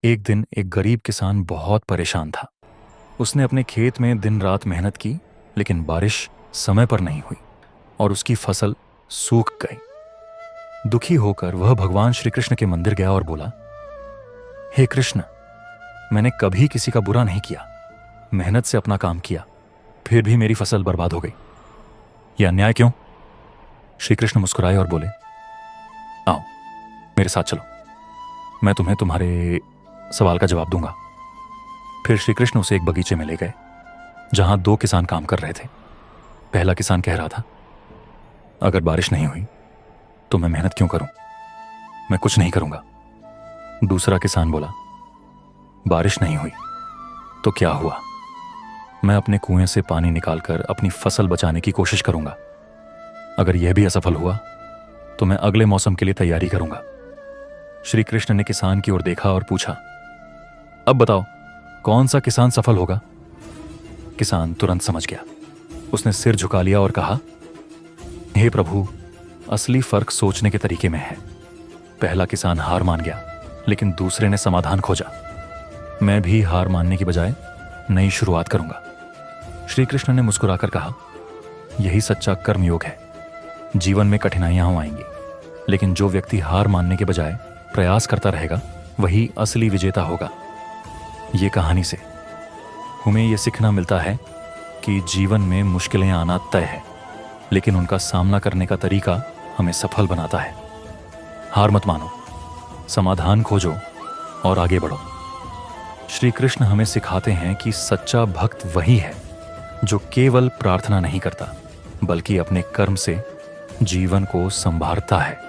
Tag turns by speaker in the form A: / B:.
A: एक दिन एक गरीब किसान बहुत परेशान था। उसने अपने खेत में दिन रात मेहनत की, लेकिन बारिश समय पर नहीं हुई और उसकी फसल सूख गई। दुखी होकर वह भगवान श्री कृष्ण के मंदिर गया और बोला, हे कृष्ण, मैंने कभी किसी का बुरा नहीं किया, मेहनत से अपना काम किया, फिर भी मेरी फसल बर्बाद हो गई। यह अन्याय क्यों? श्री कृष्ण मुस्कुराए और बोले, आओ मेरे साथ चलो, मैं तुम्हें तुम्हारे सवाल का जवाब दूंगा। फिर श्री कृष्ण उसे एक बगीचे में ले गए जहां दो किसान काम कर रहे थे। पहला किसान कह रहा था, अगर बारिश नहीं हुई तो मैं मेहनत क्यों करूं, मैं कुछ नहीं करूंगा। दूसरा किसान बोला, बारिश नहीं हुई तो क्या हुआ, मैं अपने कुएं से पानी निकालकर अपनी फसल बचाने की कोशिश करूंगा। अगर यह भी असफल हुआ तो मैं अगले मौसम के लिए तैयारी करूंगा। श्री कृष्ण ने किसान की ओर देखा और पूछा, अब बताओ कौन सा किसान सफल होगा? किसान तुरंत समझ गया। उसने सिर झुका लिया और कहा, हे प्रभु, असली फर्क सोचने के तरीके में है। पहला किसान हार मान गया, लेकिन दूसरे ने समाधान खोजा। मैं भी हार मानने की बजाय नई शुरुआत करूंगा। श्री कृष्ण ने मुस्कुराकर कहा, यही सच्चा कर्मयोग है। जीवन में कठिनाइयां आएंगी, लेकिन जो व्यक्ति हार मानने के बजाय प्रयास करता रहेगा वही असली विजेता होगा। ये कहानी से हमें यह सीखना मिलता है कि जीवन में मुश्किलें आना तय है, लेकिन उनका सामना करने का तरीका हमें सफल बनाता है। हार मत मानो, समाधान खोजो और आगे बढ़ो। श्री कृष्ण हमें सिखाते हैं कि सच्चा भक्त वही है जो केवल प्रार्थना नहीं करता, बल्कि अपने कर्म से जीवन को संवारता है।